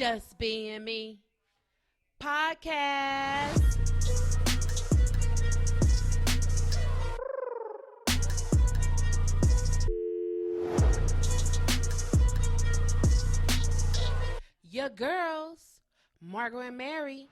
Just Being Me podcast. Your girls, Margot and Mary.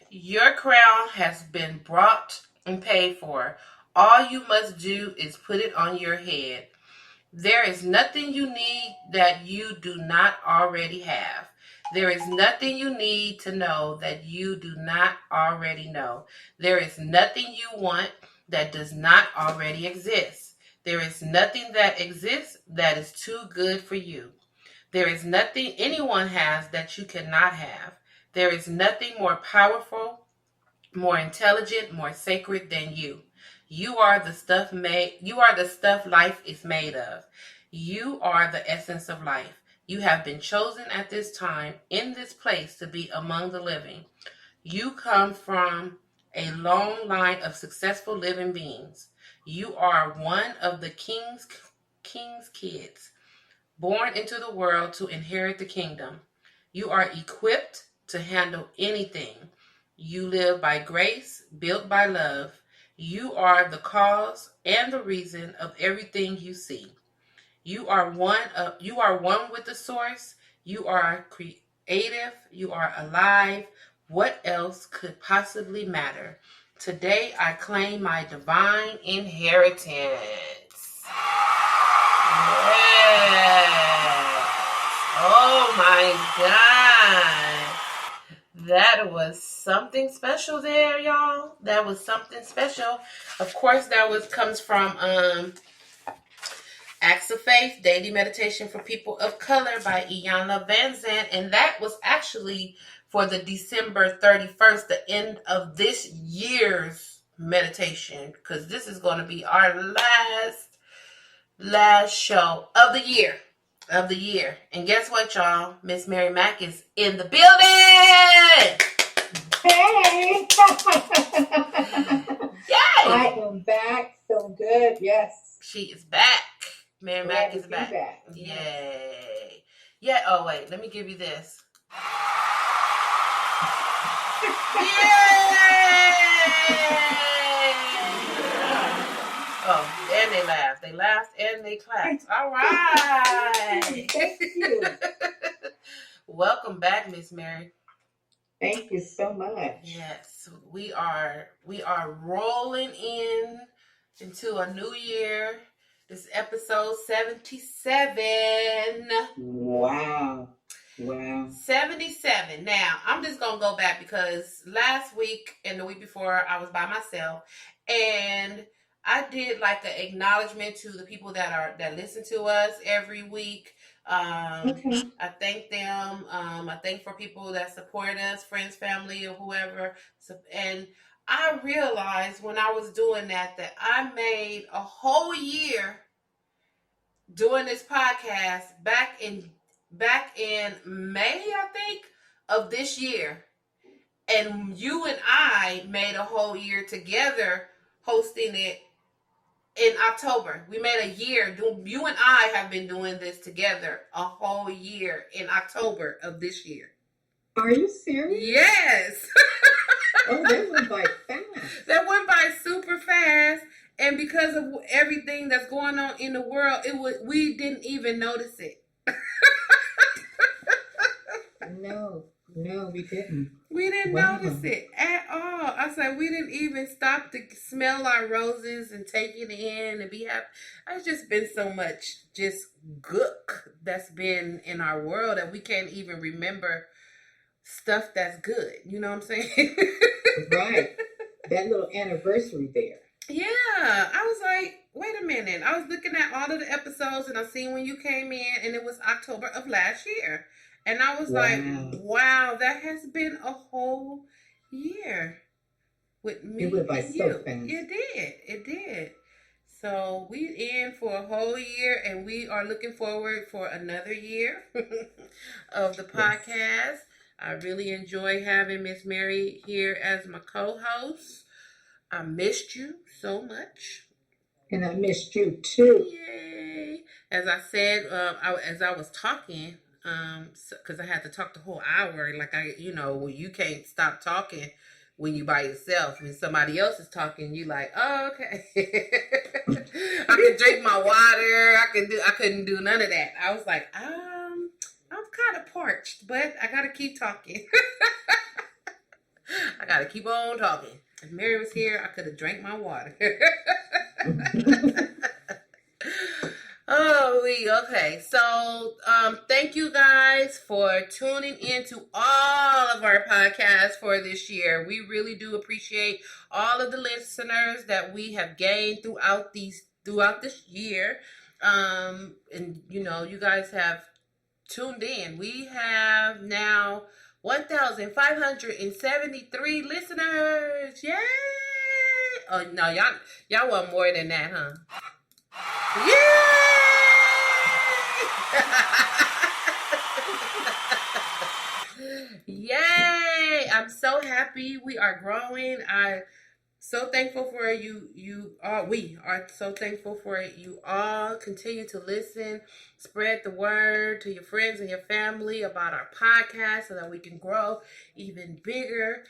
Your crown has been brought and paid for. All you must do is put it on your head. There is nothing you need that you do not already have. There is nothing you need to know that you do not already know. There is nothing you want that does not already exist. There is nothing that exists that is too good for you. There is nothing anyone has that you cannot have. There is nothing more powerful, more intelligent, more sacred than you. You are the stuff life is made of. You are the essence of life. You have been chosen at this time in this place to be among the living. You come from a long line of successful living beings. You are one of the king's kids, born into the world to inherit the kingdom. You are equipped to handle anything. You live by grace, built by love. You are the cause and the reason of everything you see. You are one with the source. You are creative. You are alive. What else could possibly matter? Today I claim my divine inheritance. Yes. Oh my God. That was something special there, y'all. That was something special. Of course, comes from Acts of Faith, Daily Meditation for People of Color by Iyanla Vanzant. And that was actually for the December 31st, the end of this year's meditation. Because this is going to be our last show of the year. And guess what, y'all? Miss Mary Mack is in the building. Hey! Yay! I am back. Feeling good. Yes. She is back. Mary Mack is to be back. Yes. Yay. Yeah. Oh, wait. Let me give you this. Yay! Oh, and they laughed. They laughed and they clapped. All right. Thank you. Welcome back, Miss Mary. Thank you so much. Yes, we are rolling into a new year. This is episode 77. Wow. 77. Now, I'm just going to go back because last week and the week before I was by myself, and I did like an acknowledgement to the people that listen to us every week. Okay. I thank them. I thank for people that support us, friends, family, or whoever. And I realized when I was doing that I made a whole year doing this podcast back in May, I think, of this year. And you and I made a whole year together hosting it in October. We made a year. You and I have been doing this together a whole year in October of this year. Are you serious? Yes. Oh, that went by fast. That went by super fast. And because of everything that's going on in the world, we didn't even notice it. No, we didn't. We didn't notice it at all. I said we didn't even stop to smell our roses and take it in and be happy. It's just been so much just gook that's been in our world that we can't even remember stuff that's good. You know what I'm saying? Right. That little anniversary there. Yeah. I was like, wait a minute. I was looking at all of the episodes and I seen when you came in and it was October of last year. And I was like, wow, that has been a whole year with me. It went by so fast. It did. So we in for a whole year and we are looking forward for another year of the podcast. I really enjoy having Miss Mary here as my co-host. I missed you so much. And I missed you too. Yay! As I said, as I was talking, because I had to talk the whole hour. Like you can't stop talking when you by yourself. When somebody else is talking, you like, oh, okay. I can drink my water. I couldn't do none of that. I was like, I'm kind of parched, but I gotta keep talking. I gotta keep on talking. If Mary was here, I could have drank my water. Okay. So, thank you guys for tuning in to all of our podcasts for this year. We really do appreciate all of the listeners that we have gained throughout this year. And you guys have tuned in. We have now 1,573 listeners. Yay! Oh no, y'all want more than that, huh? Yay! Yay! I'm so happy we are growing. So thankful for you. We are so thankful for you all. Continue to listen. Spread the word to your friends and your family about our podcast so that we can grow even bigger.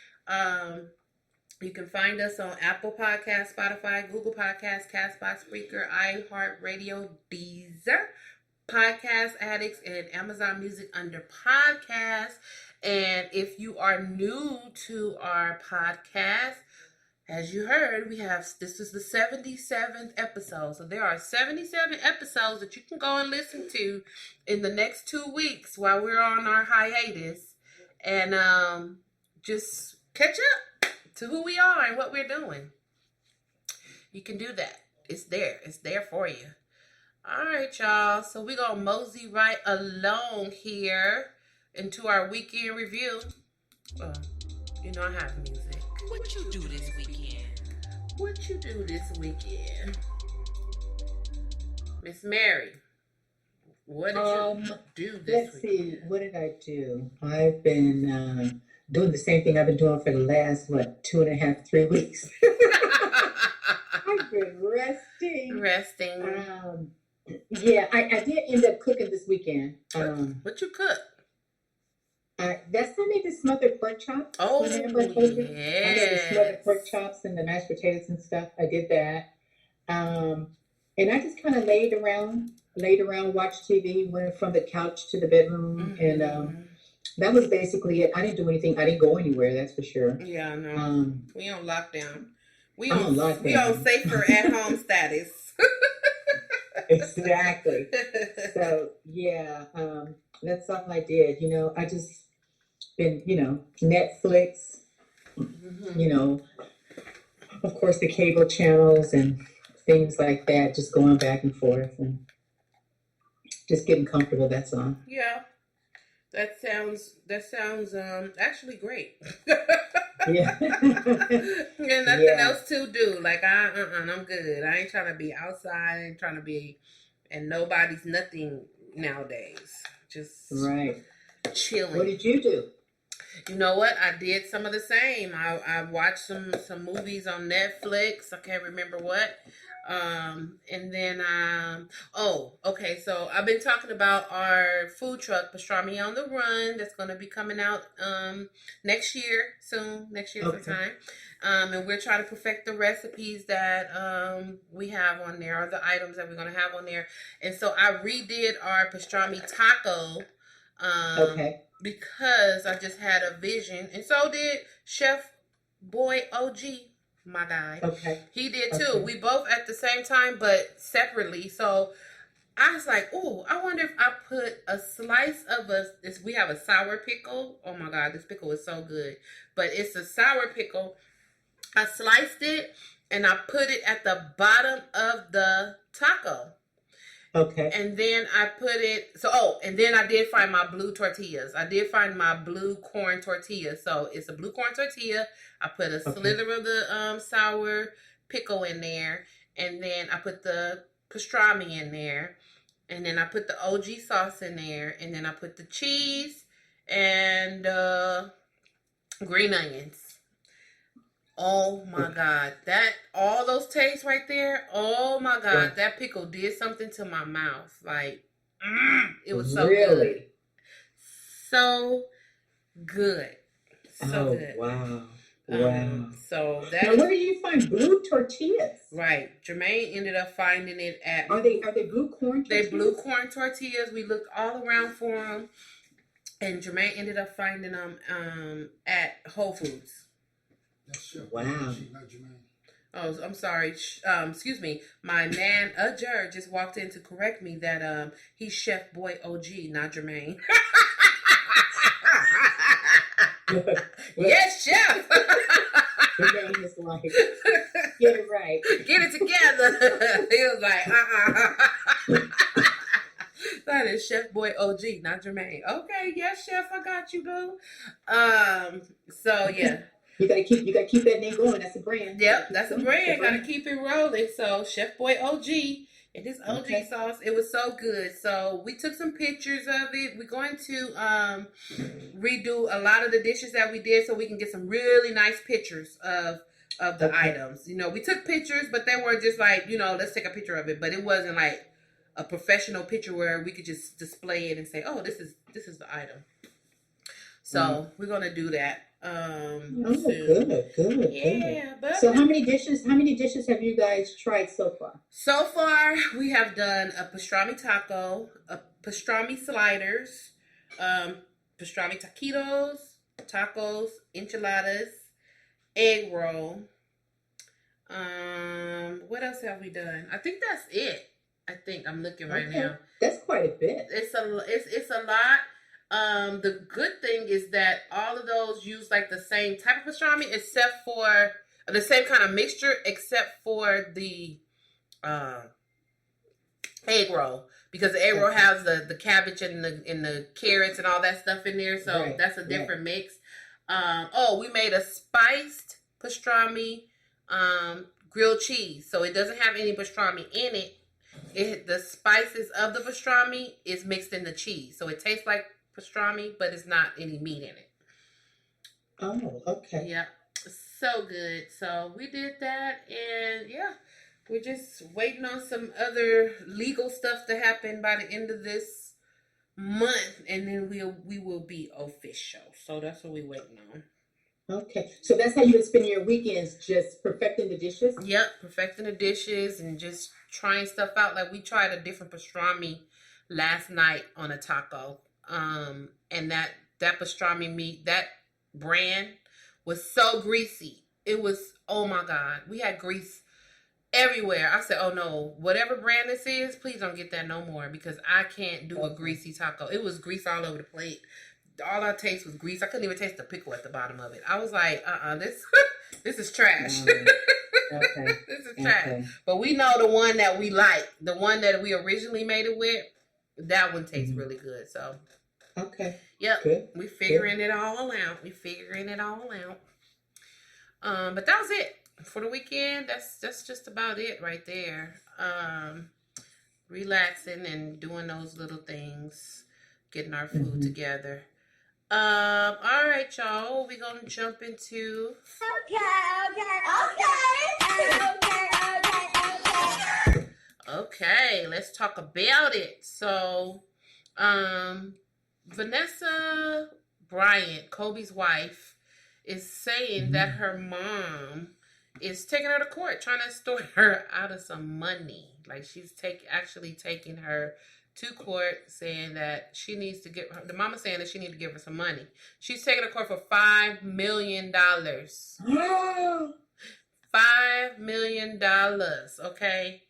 You can find us on Apple Podcasts, Spotify, Google Podcasts, Castbox, Spreaker, iHeartRadio, Deezer, Podcast Addicts, and Amazon Music under Podcasts. And if you are new to our podcast, as you heard, this is the 77th episode. So there are 77 episodes that you can go and listen to in the next 2 weeks while we're on our hiatus. And just catch up to who we are and what we're doing. You can do that. It's there. It's there for you. All right, y'all. So we're going to mosey right along here into our weekend review. I have music. What you do this weekend? Miss Mary, what did you do this Let's weekend? see, what did I do? I've been doing the same thing I've been doing for the last, 2.5, 3 weeks. I've been resting. Yeah, I did end up cooking this weekend. What you cook? That's I made the smothered pork chops. Oh, yes. I made the smothered pork chops and the mashed potatoes and stuff. I did that. And I just kind of laid around, watched TV, went from the couch to the bedroom, and that was basically it. I didn't do anything. I didn't go anywhere, that's for sure. Yeah, I know. We on lockdown. We on safer at home status. Exactly. So, yeah, that's all I did. I just been, Netflix, of course, the cable channels and things like that, just going back and forth and just getting comfortable. That's all. Yeah, that sounds actually great. Yeah. And nothing else to do. Like I'm good. I ain't trying to be outside. I ain't trying to be, and nobody's nothing nowadays. Just right. Chilling. What did you do? You know what? I did some of the same. I watched some movies on Netflix. I can't remember what. And then okay. So I've been talking about our food truck, Pastrami on the Run, that's going to be coming out next year sometime. And we're trying to perfect the recipes that we have on there, or the items that we're going to have on there. And so I redid our pastrami taco. Okay. Because I just had a vision, and so did Chef Boy OG, my guy. Okay. He did too. Okay. We both at the same time, but separately. So I was like, "Oh, I wonder if I put a slice of we have a sour pickle. Oh my God, this pickle is so good. But it's a sour pickle. I sliced it and I put it at the bottom of the taco. Okay. And then I put it, and then I did find my blue tortillas. I did find my blue corn tortilla. So it's a blue corn tortilla. I put a slither of the sour pickle in there. And then I put the pastrami in there. And then I put the OG sauce in there. And then I put the cheese and green onions. Oh my God. All those tastes right there. Oh my God. That pickle did something to my mouth. Like, it was so good. So good. So good. Wow. Wow. So now, where do you find blue tortillas? Right. Jermaine ended up finding it at. Are they blue corn tortillas? They blue corn tortillas. We looked all around for them, and Jermaine ended up finding them at Whole Foods. Wow. Oh, I'm sorry. Excuse me. My man, just walked in to correct me that he's Chef Boy OG, not Jermaine. Yes, Chef. Jermaine is like, get it right. Get it together. He was like, That is Chef Boy OG, not Jermaine. Okay, yes, Chef, I got you, boo. So yeah. You gotta keep that name going. That's a brand. Yep, that's a brand. Gotta keep it rolling. So Chef Boy OG and his OG sauce, it was so good. So we took some pictures of it. We're going to redo a lot of the dishes that we did so we can get some really nice pictures of the items. You know, we took pictures, but they were just like, you know, let's take a picture of it. But it wasn't like a professional picture where we could just display it and say, oh, this is the item. So we're gonna do that. Good. Yeah, but so how many dishes have you guys tried so far? So far, we have done a pastrami taco, a pastrami sliders, pastrami taquitos, tacos, enchiladas, egg roll. What else have we done? I think that's it. I think I'm looking right now. That's quite a bit. It's a lot. The good thing is that all of those use like the same type of pastrami, except for the same kind of mixture, except for the egg roll, because the egg roll has the cabbage and the carrots and all that stuff in there, so that's a different mix. We made a spiced pastrami grilled cheese, so it doesn't have any pastrami in it. The spices of the pastrami is mixed in the cheese, so it tastes like pastrami, but it's not any meat in it. Oh, okay. Yeah, so good. So we did that, and yeah, we're just waiting on some other legal stuff to happen by the end of this month, and then we will be official. So that's what we're waiting on. Okay, so that's how you spend your weekends, just perfecting the dishes? Yep, perfecting the dishes and just trying stuff out. Like we tried a different pastrami last night on a taco. And that pastrami meat, that brand was so greasy. It was, oh my God, we had grease everywhere. I said, oh no, whatever brand this is, please don't get that no more, because I can't do a greasy taco. It was grease all over the plate. All I taste was grease. I couldn't even taste the pickle at the bottom of it. I was like, this is trash. This is trash. But we know the one that we like, the one that we originally made it with, that one tastes really good. So yep, good. We figuring it all out. But that was it for the weekend. That's just about it right there. Relaxing and doing those little things, getting our food together. All right, y'all. We're gonna jump into Okay, let's talk about it. So, Vanessa Bryant, Kobe's wife, is saying that her mom is taking her to court, trying to extort her out of some money. Like she's actually taking her to court, saying that she needs to get the mama saying that she needs to give her some money. She's taking her to court for $5 million. $5 million. Okay.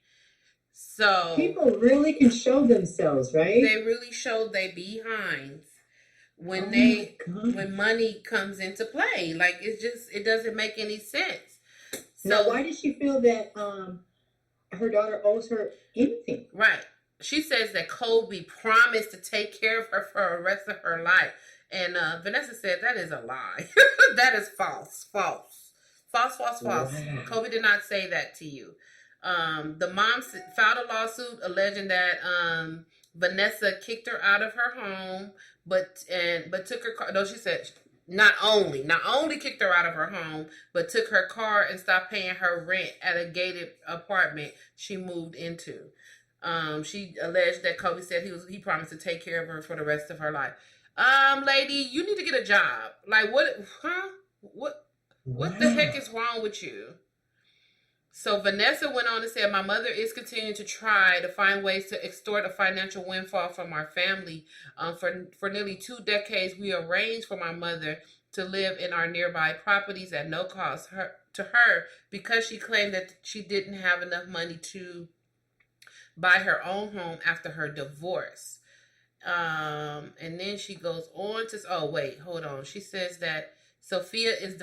So people really can show themselves, right? They really show their behinds when when money comes into play. Like it doesn't make any sense. So now, why does she feel that her daughter owes her anything? Right. She says that Kobe promised to take care of her for the rest of her life. And Vanessa said that is a lie. That is false. Wow. Kobe did not say that to you. The mom filed a lawsuit alleging that Vanessa kicked her out of her home but took her car. No, she said not only kicked her out of her home, but took her car and stopped paying her rent at a gated apartment she moved into. She alleged that Kobe said he promised to take care of her for the rest of her life. Lady, you need to get a job. Like what? Huh? What the heck is wrong with you? So Vanessa went on and said, my mother is continuing to try to find ways to extort a financial windfall from our family. For nearly 2 decades, we arranged for my mother to live in our nearby properties at no cost to her because she claimed that she didn't have enough money to buy her own home after her divorce. And then she goes on to, oh wait, hold on. She says that Sophia's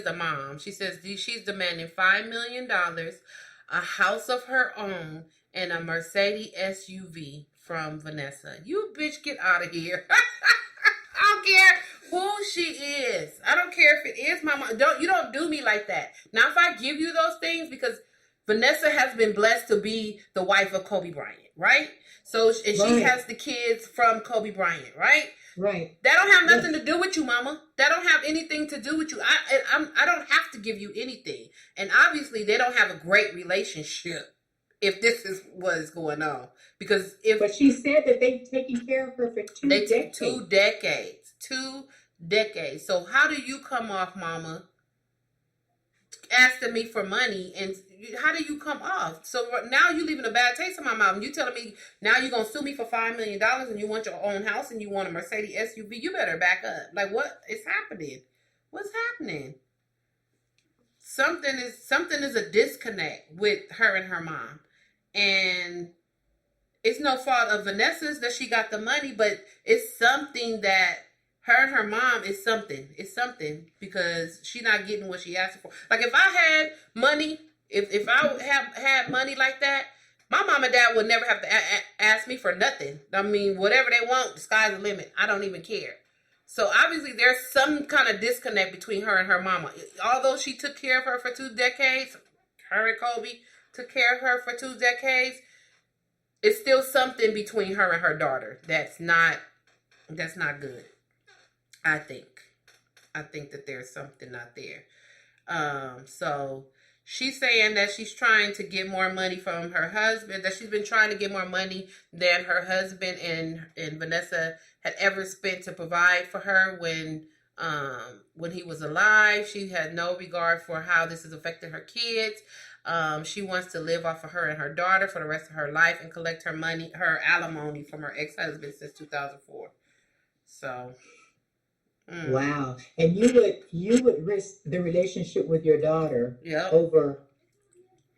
the mom. She says she's demanding $5 million, a house of her own, and a Mercedes SUV from Vanessa. You bitch, get out of here. I don't care who she is. I don't care if it is my mom. You don't do me like that. Now, if I give you those things, because Vanessa has been blessed to be the wife of Kobe Bryant, right? So, and she has the kids from Kobe Bryant, right? Right. That don't have nothing to do with you, mama. That don't have anything to do with you. I don't have to give you anything. And obviously, they don't have a great relationship if this is what is going on. Because But she said that they've taken care of her for 2 decades. 2 decades. 2 decades. So how do you come off, mama, asking me for money, and how do you come off? So now you leaving a bad taste in my mouth. And you telling me now you're gonna sue me for $5 million and you want your own house and you want a Mercedes SUV? You better back up. Like, what is happening? What's happening? Something is a disconnect with her and her mom, and it's no fault of Vanessa's that she got the money, but it's something that her and her mom is something. It's something because she's not getting what she asked for. Like if I had money, if I had money like that, my mom and dad would never have to ask me for nothing. I mean, whatever they want, the sky's the limit. I don't even care. So obviously there's some kind of disconnect between her and her mama. Although she took care of her for 2 decades, her and Kobe took care of her for 2 decades, it's still something between her and her daughter that's not good. I think that there's something not there. So she's saying that she's trying to get more money from her husband, that she's been trying to get more money than her husband and Vanessa had ever spent to provide for her when he was alive. She had no regard for how this has affected her kids. She wants to live off of her and her daughter for the rest of her life and collect her alimony from her ex-husband since 2004. So... Wow. And you would risk the relationship with your daughter over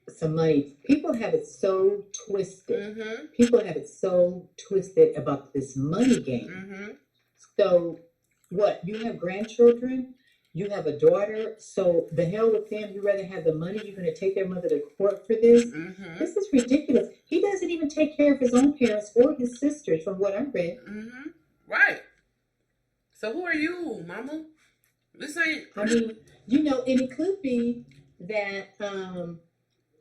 some money. People have it so twisted. Mm-hmm. People have it so twisted about this money game. Mm-hmm. So what? You have grandchildren, you have a daughter, so the hell with them. You rather have the money. You're going to take their mother to court for this. Mm-hmm. This is ridiculous. He doesn't even take care of his own parents or his sisters, from what I read. Mm-hmm. Right. So who are you, mama? This ain't... I mean, and it could be that,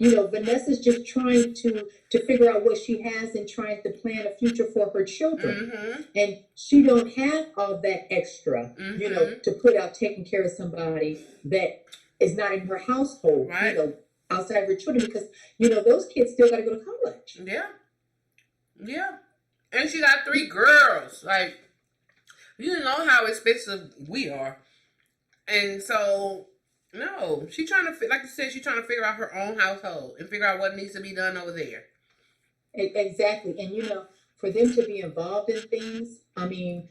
Vanessa's just trying to figure out what she has and trying to plan a future for her children. Mm-hmm. And she don't have all that extra, to put out taking care of somebody that is not in her household, outside of her children. Because, those kids still got to go to college. Yeah. Yeah. And she got 3 girls. Like... You know how expensive we are. And so, no. She's trying to, like you said, she's trying to figure out her own household and figure out what needs to be done over there. Exactly. And, for them to be involved in things, I mean,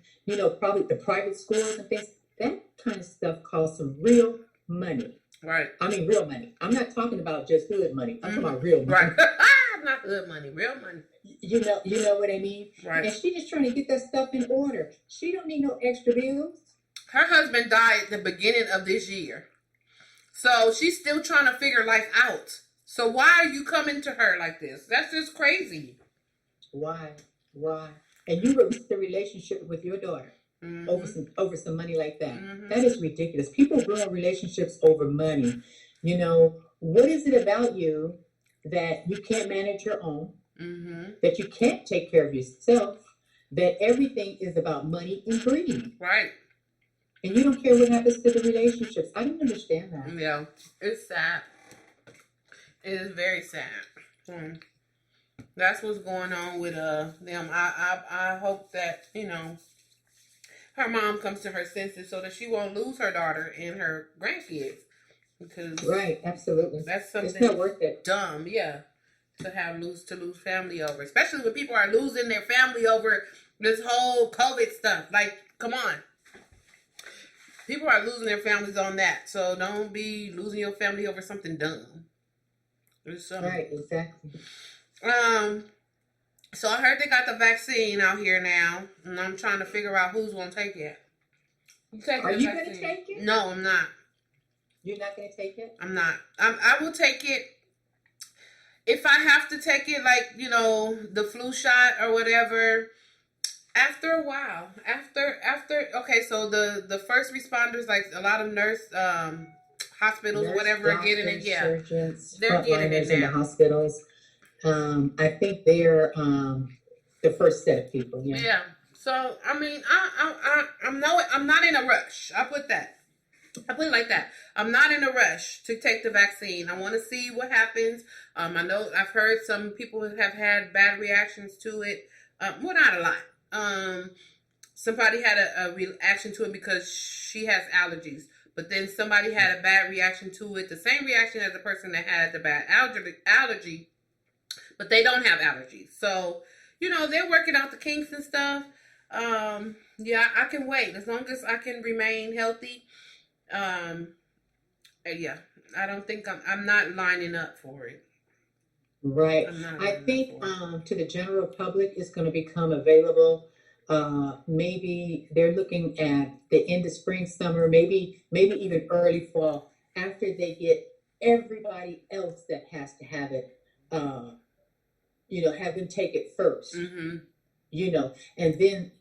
probably the private schools and things, that kind of stuff costs some real money. Right. I mean, real money. I'm not talking about just hood money. I'm talking about real money. Right. Not hood money, real money. You know what I mean? Right. And she's just trying to get that stuff in order. She don't need no extra bills. Her husband died at the beginning of this year. So she's still trying to figure life out. So why are you coming to her like this? That's just crazy. Why? And you risk the relationship with your daughter over some money like that. Mm-hmm. That is ridiculous. People ruin relationships over money. What is it about you that you can't manage your own? Mm-hmm. That you can't take care of yourself, that everything is about money and greed. Right. And you don't care what happens to the relationships. I don't understand that. Yeah. It's sad. It is very sad. That's what's going on with them. I hope that, her mom comes to her senses so that she won't lose her daughter and her grandkids. Because right, absolutely. That's something it's not worth it. Dumb, yeah. To lose family over. Especially when people are losing their family over this whole COVID stuff. Like, come on. People are losing their families on that. So don't be losing your family over something dumb. Right, exactly. So I heard they got the vaccine out here now, and I'm trying to figure out who's gonna take it. Are you gonna take it? No, I'm not. You're not gonna take it? I'm not. I will take it if I have to take it, like, the flu shot or whatever. After a while, okay, so the first responders, like a lot of hospitals, whatever, are getting it. Yeah, surgeons, they're getting it now. In the hospitals. I think they're the first set of people. Yeah. Yeah. So I mean, I'm not in a rush. I put it like that. I'm not in a rush to take the vaccine. I want to see what happens. I know I've heard some people have had bad reactions to it. Well, not a lot. Somebody had a reaction to it because she has allergies. But then somebody had a bad reaction to it. The same reaction as the person that had the bad allergy. But they don't have allergies. So, they're working out the kinks and stuff. Yeah, I can wait. As long as I can remain healthy. Yeah, I don't think I'm not lining up for it. Right. I think to the general public, it's going to become available. Maybe they're looking at the end of spring, summer, maybe even early fall, after they get everybody else that has to have it, have them take it first. Mm-hmm. And then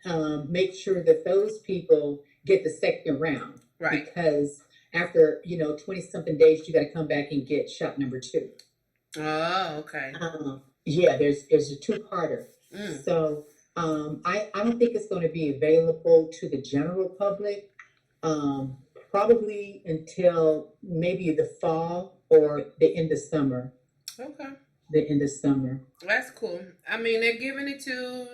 make sure that those people get the second round. Right. Because after, 20-something days, you got to come back and get shot number 2. Oh, okay. Yeah, there's a 2-parter. So I don't think it's going to be available to the general public probably until maybe the fall or the end of summer. Okay. The end of summer. That's cool. I mean, they're giving it to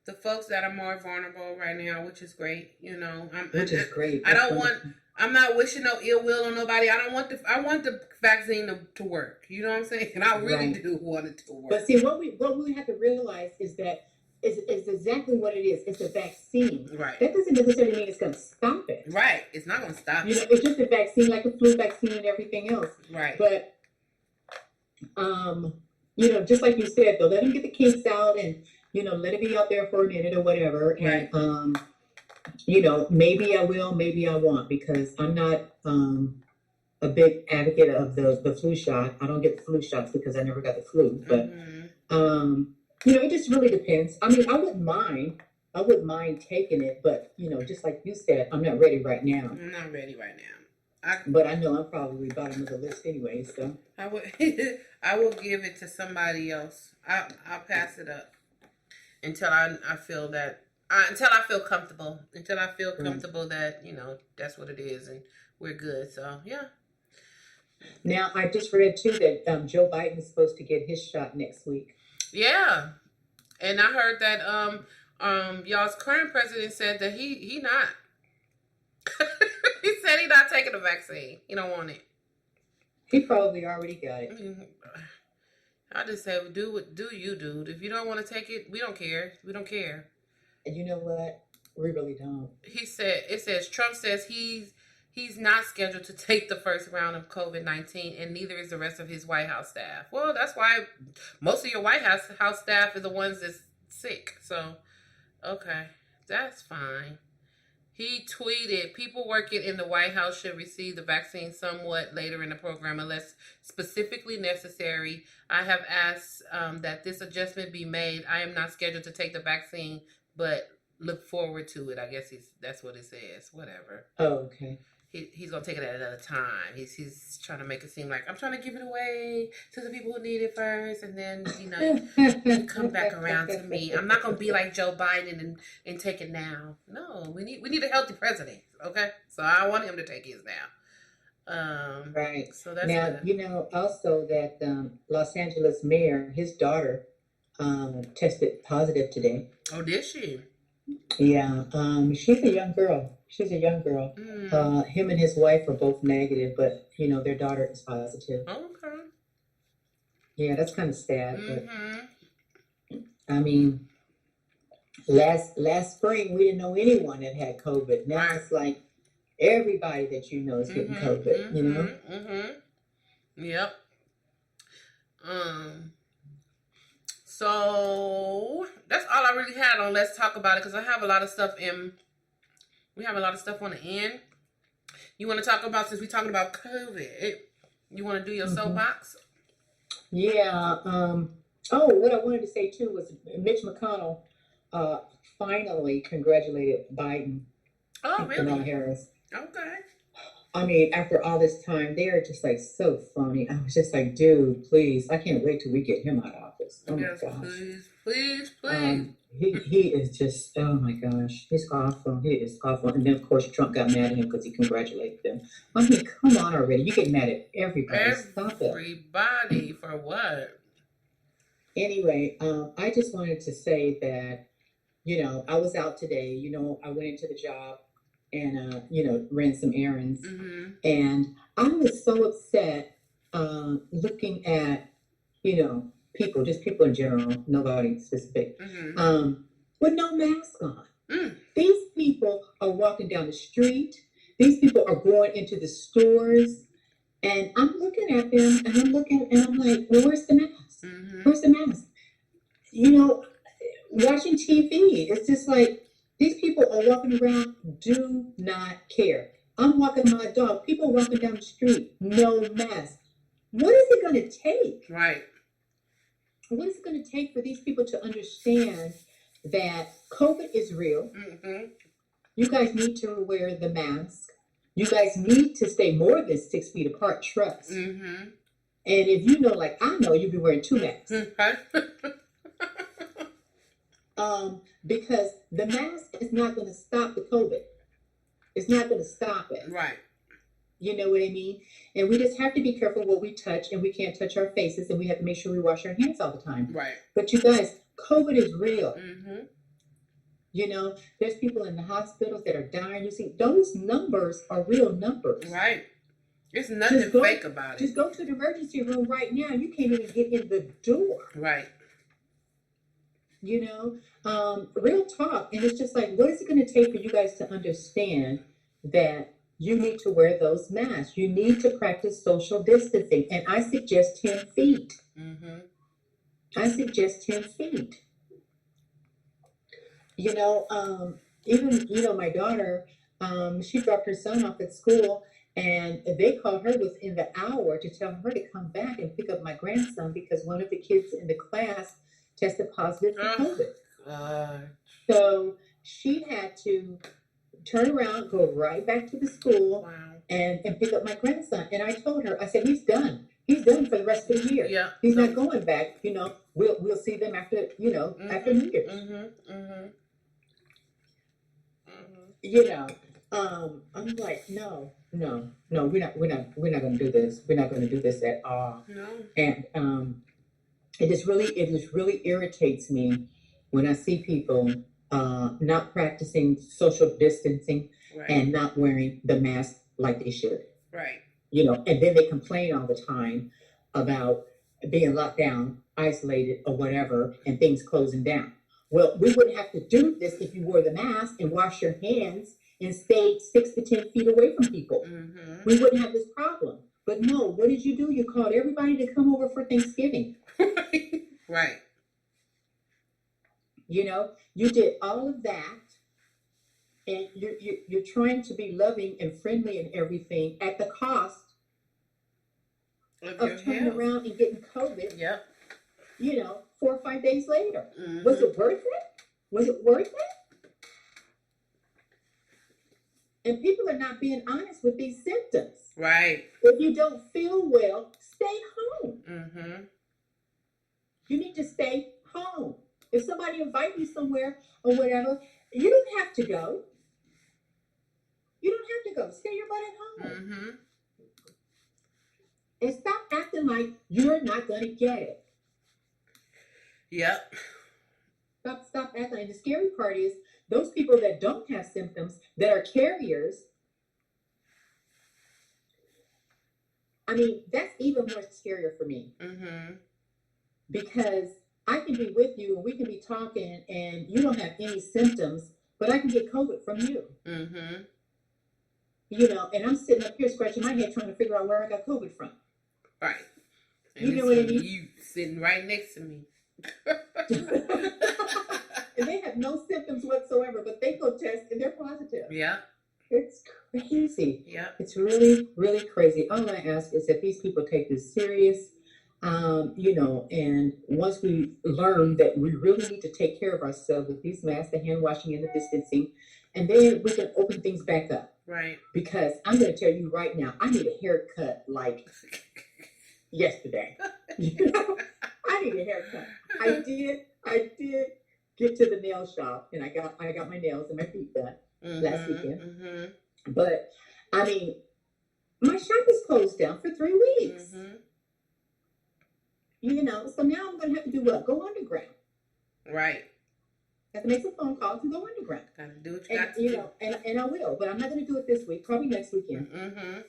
the folks that are more vulnerable right now, which is great. Which is great. I'm not wishing no ill will on nobody. I want the vaccine to work. You know what I'm saying? And I really do want it to work. But see, what we have to realize is that is exactly what it is. It's a vaccine. Right. That doesn't necessarily mean it's going to stop it. Right. It's not going to stop it. It's just a vaccine, like a flu vaccine and everything else. Right. But, just like you said, though, let them get the kinks out and, let it be out there for a minute or whatever. Right. And, maybe I will, maybe I won't, because I'm not a big advocate of the flu shot. I don't get the flu shots because I never got the flu. But, it just really depends. I mean, I wouldn't mind taking it, but, just like you said, I'm not ready right now. I'm not ready right now. But I know I'm probably bottom of the list anyway, so. I will give it to somebody else. I'll pass it up until I feel that, until I feel comfortable. Until I feel comfortable that, that's what it is and we're good. So, yeah. Now, I just read, too, that Joe Biden is supposed to get his shot next week. Yeah. And I heard that y'all's current president said that he not. He said he's not taking the vaccine. He don't want it. He probably already got it. I just say, do what you do. If you don't want to take it, we don't care. We don't care. And you know what? We really don't. Trump says he's not scheduled to take the first round of COVID-19, and neither is the rest of his White House staff. Well, that's why most of your White House staff are the ones that's sick. So, okay, that's fine. He tweeted, people working in the White House should receive the vaccine somewhat later in the program unless specifically necessary. I have asked that this adjustment be made. I am not scheduled to take the vaccine, but look forward to it. I guess that's what it says. Whatever. Oh, okay. he's gonna take it at another time. He's trying to make it seem like I'm trying to give it away to the people who need it first, and then you come back around to me. I'm not gonna be like Joe Biden and take it now. No, we need a healthy president. Okay, so I want him to take his now. Right. So that's Now, good. also that Los Angeles mayor, his daughter, tested positive today. Oh, did she? Yeah, she's a young girl. She's a young girl. Him and his wife are both negative, but their daughter is positive. Okay. Yeah, that's kind of sad. But Mm-hmm. I mean, last spring we didn't know anyone that had COVID. Now it's like everybody that you know is getting COVID. Yep. So that's all I really had on Let's Talk About It, because I have a lot of stuff we have a lot of stuff on the end. You want to talk about, since we're talking about COVID, you want to do your soapbox? Yeah. What I wanted to say too was Mitch McConnell finally congratulated Biden and Kamala Harris. Okay. I mean, after all this time, they are just like so phony. I was just like, dude, please, I can't wait till we get him out of office. Oh yes, my gosh. Please. He is just, oh my gosh, he's awful. He is awful. And then of course Trump got mad at him because he congratulated them. I mean, come on already. You get mad at everybody. Stop it. Everybody for what? Anyway, I just wanted to say that, I was out today. I went into the job and ran some errands, and I was so upset looking at people, just people in general, nobody specific, with no mask on. These people are walking down the street. These people are going into the stores, and I'm looking at them, and I'm like, well, where's the mask? Where's the mask? Watching TV, it's just like, these people are walking around, do not care. I'm walking my dog. People walking down the street, no mask. What is it going to take? Right. What is it going to take for these people to understand that COVID is real? You guys need to wear the mask. You guys need to stay more than 6 feet apart, trust. And if like I know, you'll be wearing 2 masks. Because the mask is not going to stop the COVID. It's not going to stop it. Right. You know what I mean? And we just have to be careful what we touch, and we can't touch our faces, and we have to make sure we wash our hands all the time. Right. But you guys, COVID is real. There's people in the hospitals that are dying. You see, those numbers are real numbers. Right. There's nothing fake about it. Just go to the emergency room right now. You can't even get in the door. Right. Real talk. And it's just like, what is it going to take for you guys to understand that you need to wear those masks? You need to practice social distancing. And I suggest 10 feet. I suggest 10 feet. Even, my daughter, she dropped her son off at school, and they called her within the hour to tell her to come back and pick up my grandson because one of the kids in the class tested positive for COVID. So she had to turn around, go right back to the school, and pick up my grandson. And I told her, I said, he's done. He's done for the rest of the year. Yeah. He's not going back. We'll see them after, after New Year's. I'm like, no, we're not going to do this. We're not going to do this at all. No. And it just really irritates me when I see people not practicing social distancing and not wearing the mask like they should. Right. And then they complain all the time about being locked down, isolated, or whatever, and things closing down. Well, we wouldn't have to do this if you wore the mask and wash your hands and stayed 6 to 10 feet away from people. We wouldn't have this problem. But no, what did you do? You called everybody to come over for Thanksgiving. Right. You did all of that, and you're trying to be loving and friendly and everything at the cost of turning around and getting COVID. Yep. 4 or 5 days later. Was it worth it? Was it worth it? And people are not being honest with these symptoms. Right. If you don't feel well, stay home. Mm-hmm. You need to stay home. If somebody invites you somewhere or whatever, you don't have to go. You don't have to go. Stay your butt at home. Mm-hmm. And stop acting like you're not going to get it. Yep. Stop acting. And the scary part is those people that don't have symptoms, that are carriers, I mean, that's even more scarier for me. Mm-hmm. Because I can be with you and we can be talking and you don't have any symptoms, but I can get COVID from you. Mm-hmm. You know, and I'm sitting up here scratching my head trying to figure out where I got COVID from. Right. And you know what I mean? You sitting right next to me. And they have no symptoms whatsoever, but they go test and they're positive. Yeah. It's crazy. Yeah. It's really, really crazy. All I ask is that these people take this serious, you know, and once we learn that we really need to take care of ourselves with these masks, the hand washing and the distancing, and then we can open things back up. Right. Because I'm going to tell you right now, I need a haircut like yesterday. You know, I need a haircut. I did get to the nail shop and I got my nails and my feet done last weekend. Mm-hmm. But I mean, my shop is closed down for 3 weeks. Mm-hmm. You know, so now I'm going to have to do what? Go underground. Right. I have to make some phone calls and go underground. Got to do what you got to do. Know, and I will, but I'm not going to do it this week. Probably next weekend. Mm-hmm.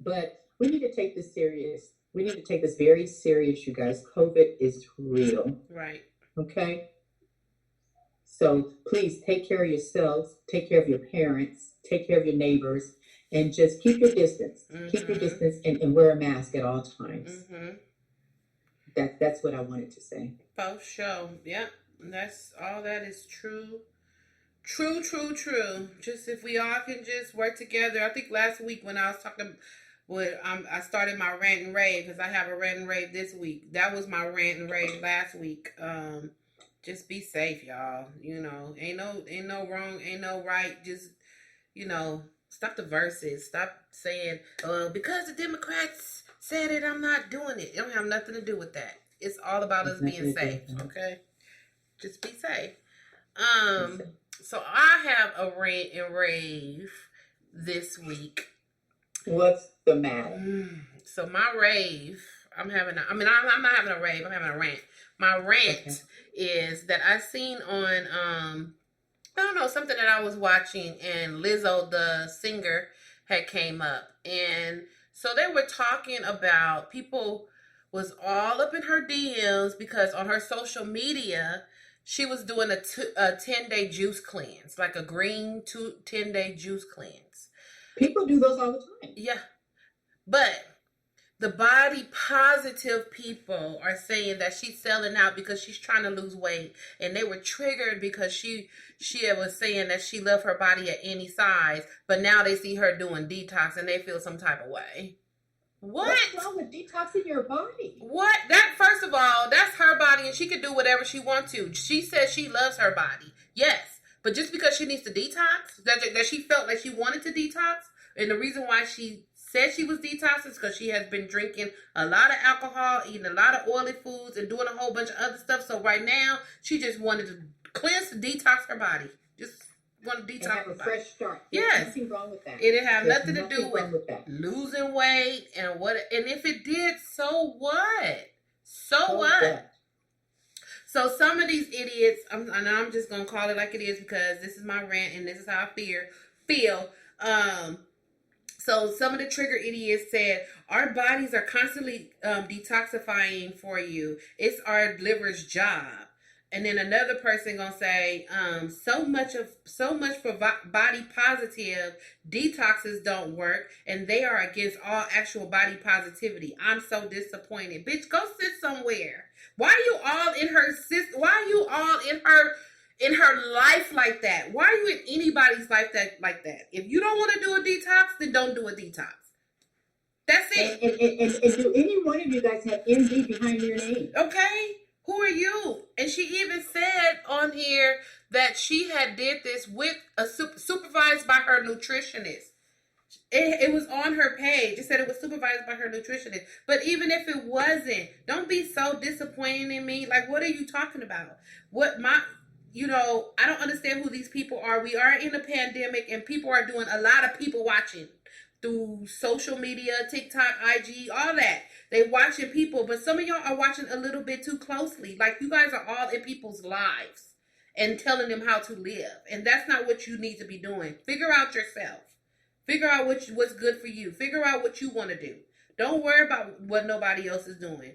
But we need to take this serious. We need to take this very serious, you guys. COVID is real. Right. Okay? So please take care of yourselves. Take care of your parents. Take care of your neighbors. And just keep your distance. Mm-hmm. Keep your distance and wear a mask at all times. Mm-hmm. That's what I wanted to say. For sure. Yep. That's all that is true. True. Just if we all can just work together. I think last week when I was talking... I started my rant and rave because I have a rant and rave this week. That was my rant and rave last week. Just be safe, y'all. You know, ain't no wrong, ain't no right. Just, you know, stop the verses. Stop saying, because the Democrats said it, I'm not doing it. It don't have nothing to do with that. It's all about us being safe, okay? Just be safe. So I have a rant and rave this week. What's the matter? So my rave, I'm not having a rave, I'm having a rant. My rant is that I seen on, I don't know, something that I was watching and Lizzo, the singer, had came up. And so they were talking about people was all up in her DMs because on her social media, she was doing a 10-day juice cleanse, like a green 10-day juice cleanse. People do those all the time. Yeah. But the body positive people are saying that she's selling out because she's trying to lose weight. And they were triggered because she was saying that she loved her body at any size. But now they see her doing detox and they feel some type of way. What? What's wrong with detoxing your body? What? That, first of all, that's her body and she can do whatever she wants to. She says she loves her body. Yes. But just because she needs to detox, that she felt like she wanted to detox, and the reason why she said she was detoxing is because she has been drinking a lot of alcohol, eating a lot of oily foods, and doing a whole bunch of other stuff. So right now, she just wanted to cleanse, detox her body. Just want to detox and have her a body. fresh start. Yes. There's nothing wrong with that. It didn't have There's nothing to do with losing weight and what. And if it did, so what? So what? So some of these idiots, I'm just going to call it like it is because this is my rant and this is how I feel. So some of the trigger idiots said, our bodies are constantly detoxifying for you. It's our liver's job. And then another person going to say, so much for body positive, detoxes don't work, and they are against all actual body positivity. I'm so disappointed. Bitch, go sit somewhere. Why are you all in her in her life like that? Why are you in anybody's life like that? If you don't want to do a detox, then don't do a detox. That's it. And do any one of you guys have MD behind your name? Okay. Who are you? And she even said on here that she had did this with a supervised by her nutritionist. It was on her page. It said it was supervised by her nutritionist. But even if it wasn't, don't be so disappointed in me. Like, what are you talking about? I don't understand who these people are. We are in a pandemic and people are doing a lot of people watching through social media, TikTok, IG, all that. They watching people, but some of y'all are watching a little bit too closely. Like, you guys are all in people's lives and telling them how to live. And that's not what you need to be doing. Figure out yourself. Figure out what's good for you. Figure out what you want to do. Don't worry about what nobody else is doing.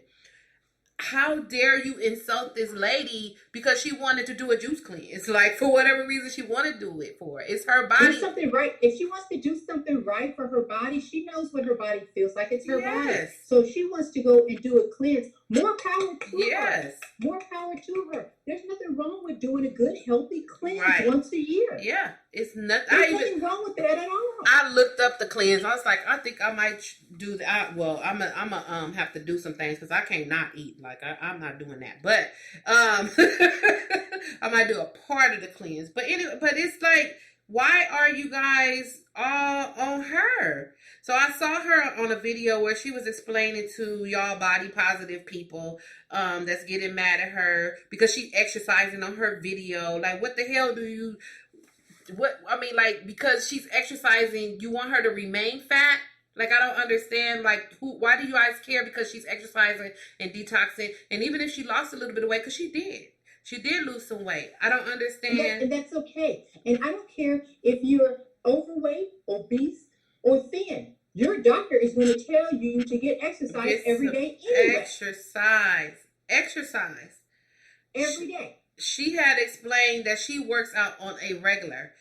How dare you insult this lady because she wanted to do a juice cleanse? Like, for whatever reason she wanted to do it for. It's her body. Do something right. If she wants to do something right for her body, she knows what her body feels like. It's her body. So if she wants to go and do a cleanse, more power to her. More power to her. There's nothing wrong with doing a good, healthy cleanse once a year. Yeah. It's nothing. There's nothing wrong with that at all. I looked up the cleanse. I was like, I think I might do that. Well, I'm a have to do some things because I can't not eat. Like, I'm not doing that. But I might do a part of the cleanse. But anyway, but it's like, why are you guys all on her? So I saw her on a video where she was explaining to y'all body positive people that's getting mad at her because she's exercising on her video. Like, what the hell do you... because she's exercising, you want her to remain fat? Like, I don't understand, why do you guys care because she's exercising and detoxing? And even if she lost a little bit of weight, because she did lose some weight. I don't understand. And that's okay. And I don't care if you're overweight, obese, or thin. Your doctor is going to tell you to get exercise every day anyway. Exercise. Every day. She had explained that she works out on a regular,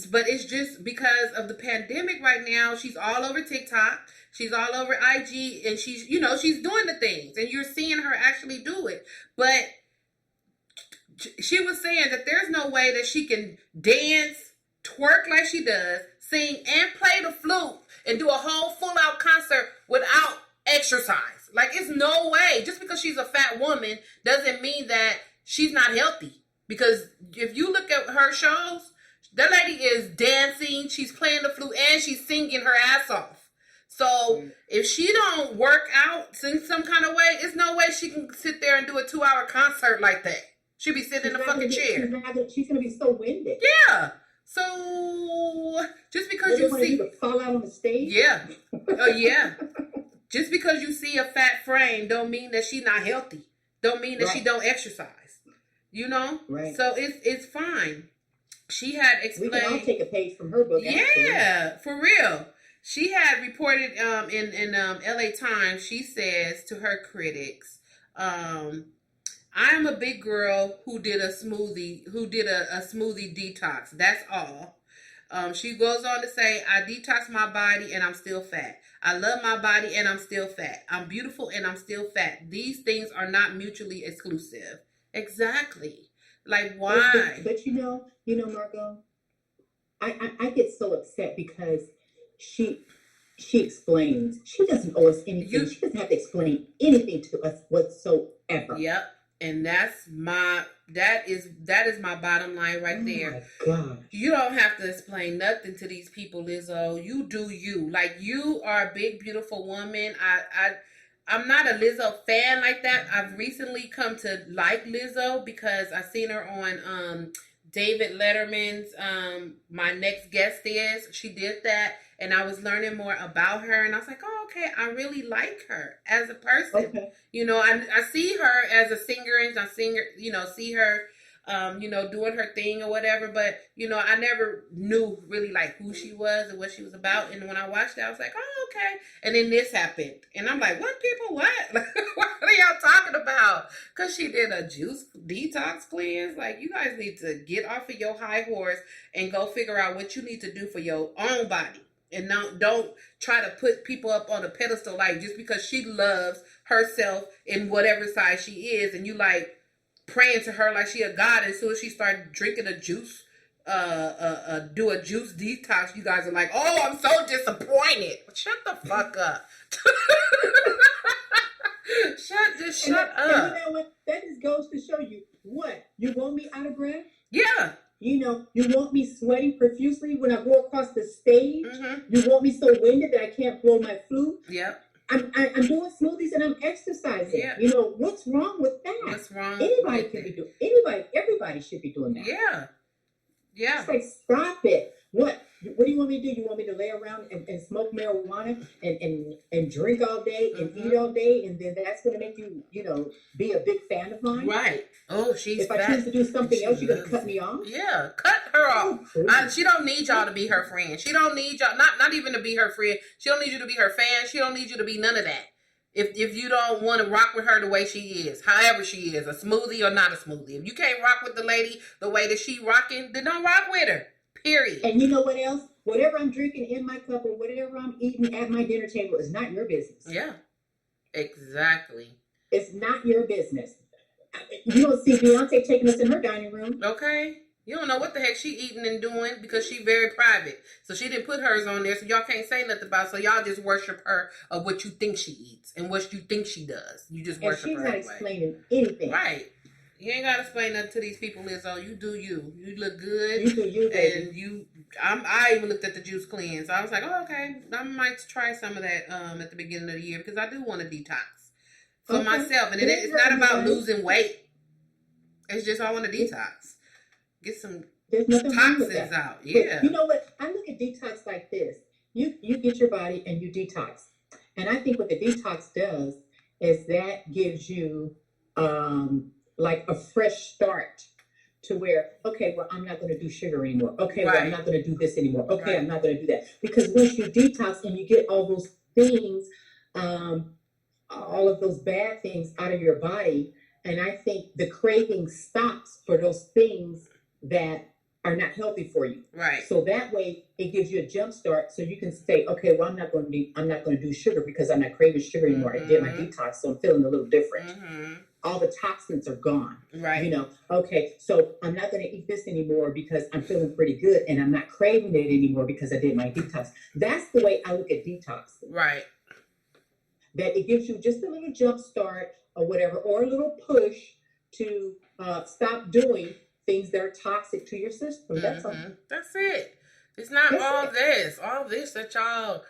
but it's just because of the pandemic right now. She's all over TikTok. She's all over IG, and she's doing the things, and you're seeing her actually do it. But she was saying that there's no way that she can dance, twerk like she does, sing, and play the flute, and do a whole full-out concert without exercise. Like, it's no way. Just because she's a fat woman doesn't mean that she's not healthy. Because if you look at her shows, that lady is dancing, she's playing the flute, and she's singing her ass off. So if she don't work out in some kind of way, it's no way she can sit there and do a 2-hour concert like that. She'll be sitting in a fucking chair. She's going to be so winded. Yeah. So just because you see... to fall out on the stage? Yeah. Oh, yeah. Just because you see a fat frame don't mean that she's not healthy. Don't mean that she don't exercise. You know? Right. So it's fine. She had explained... We can all take a page from her book. Yeah, for real. She had reported in LA Times, she says to her critics, I'm a big girl who did a smoothie detox. That's all. She goes on to say, I detox my body and I'm still fat. I love my body and I'm still fat. I'm beautiful and I'm still fat. These things are not mutually exclusive. Exactly. Like, why? But you know, Margot, I get so upset because she explains. She doesn't owe us anything. She doesn't have to explain anything to us whatsoever. Yep. And that is my bottom line right there. Oh my God. You don't have to explain nothing to these people, Lizzo. You do you. Like, you are a big, beautiful woman. I'm not a Lizzo fan like that. I've recently come to like Lizzo because I seen her on David Letterman's My Next Guest Is. She did that, and I was learning more about her, and I was like, oh, okay, I really like her as a person. Okay. I see her as a singer, and I see her doing her thing or whatever, but I never knew really like who she was and what she was about. And when I watched it, I was like, oh, okay. And then this happened, and I'm like, what people, what? Like, what are y'all talking about? Because she did a juice detox cleanse. Like, you guys need to get off of your high horse and go figure out what you need to do for your own body. And don't try to put people up on a pedestal, like, just because she loves herself in whatever size she is, and you like praying to her like she a god, and as soon as she started drinking a juice, do a juice detox, you guys are like, oh, I'm so disappointed. Shut the fuck up. Shut And up. you know what? That just goes to show you what? You want me out of breath? Yeah. You know, you want me sweating profusely when I go across the stage? Mm-hmm. You want me so winded that I can't blow my flute? Yep. I'm doing smoothies and I'm exercising. Yeah. You know, what's wrong with that? What's wrong? Anybody can be doing. Everybody should be doing that. Yeah. Yeah. It's like, stop it. What do you want me to do? You want me to lay around and smoke marijuana and drink all day and eat all day, and then that's going to make you, be a big fan of mine? Right. Oh, she's If I fat. choose to do something else, you're going to cut me off? Yeah, cut her off. She don't need y'all to be her friend. She don't need y'all, not even to be her friend. She don't need you to be her fan. She don't need you to be none of that. If you don't want to rock with her the way she is, however she is, a smoothie or not a smoothie. If you can't rock with the lady the way that she rocking, then don't rock with her. Period. And you know what else? Whatever I'm drinking in my cup or whatever I'm eating at my dinner table is not your business. Yeah, exactly. It's not your business. You don't see Beyonce taking us in her dining room. Okay. You don't know what the heck she eating and doing because she very private. So she didn't put hers on there, so y'all can't say nothing about it. So y'all just worship her of what you think she eats and what you think she does. You just worship her. And she's not anyway. explaining anything. Right. You ain't got to explain nothing to these people, Lizzo. You do you. You look good. You do you, baby. And I even looked at the juice cleanse. I was like, oh, okay. I might try some of that at the beginning of the year because I do want to detox for myself. And it's not about losing weight. It's just I want to detox. Get some toxins out. Yeah. But you know what? I look at detox like this. You get your body and you detox. And I think what the detox does is that gives you like a fresh start to where, okay, well, I'm not going to do sugar anymore. Okay, well, I'm not going to do this anymore. Okay, I'm not going to do that. Because once you detox and you get all those things, all of those bad things out of your body, and I think the craving stops for those things that are not healthy for you. Right. So that way it gives you a jump start so you can say, okay, well, I'm not going to do sugar because I'm not craving sugar anymore. I did my detox, so I'm feeling a little different. Mm-hmm. All the toxins are gone. Right. Okay, so I'm not going to eat this anymore because I'm feeling pretty good and I'm not craving it anymore because I did my detox. That's the way I look at detox. Right. That it gives you just a little jump start or whatever, or a little push to stop doing things that are toxic to your system. That's all. That's it. It's not all this that y'all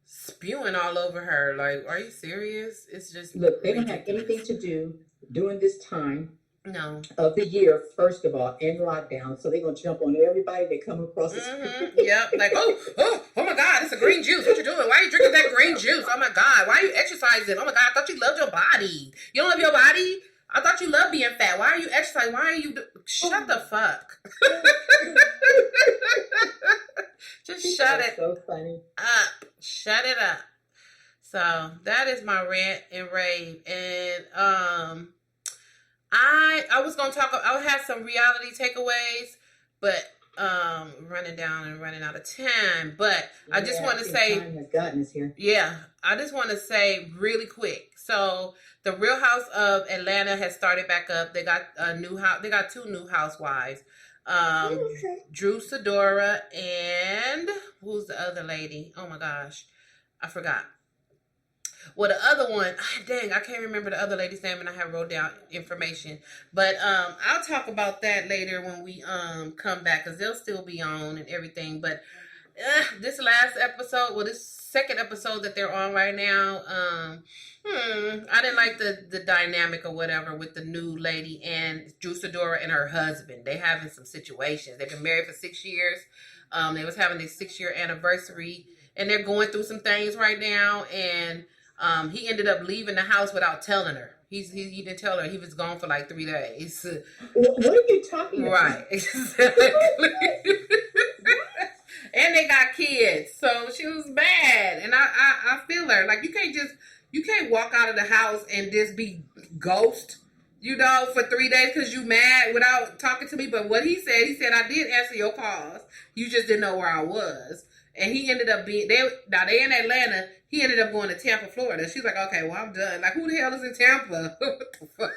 spewing all over her. Like, are you serious? It's just look. They don't have anything to do during this time. No. Of the year, first of all, in lockdown, so they're gonna jump on everybody that come across the street. Yep, like oh my God, it's a green juice. What you doing? Why are you drinking that green juice? Oh my God, why are you exercising? Oh my God, I thought you loved your body. You don't love your body? I thought you loved being fat. Why are you exercising? Why are you? Shut the fuck. Just shut it so funny. up. Shut it up. So that is my rant and rave, and I was gonna talk. I have some reality takeaways, but running out of time. But I just want to say, time has gotten us here. Yeah, I just want to say really quick. So the Real House of Atlanta has started back up. They got a new house. They got 2 new housewives. Drew Sidora and who's the other lady? Oh my gosh, I forgot. Well, the other one, dang, I can't remember the other lady's name, and I have wrote down information. But I'll talk about that later when we come back, because they'll still be on and everything. But this last episode, well, this second episode that they're on right now, I didn't like the dynamic or whatever with the new lady and Drew Sidora and her husband. They having some situations. They've been married for 6 years. They was having their 6-year anniversary, and they're going through some things right now, and he ended up leaving the house without telling her. He didn't tell her. He was gone for like 3 days. What are you talking about? Right, exactly. And they got kids, so she was mad. And I feel her. Like you can't walk out of the house and just be ghost, for 3 days because you mad without talking to me. But what he said, I did answer your calls. You just didn't know where I was. And he ended up being, they in Atlanta, he ended up going to Tampa, Florida. She's like, okay, well, I'm done. Like, who the hell is in Tampa? What the fuck?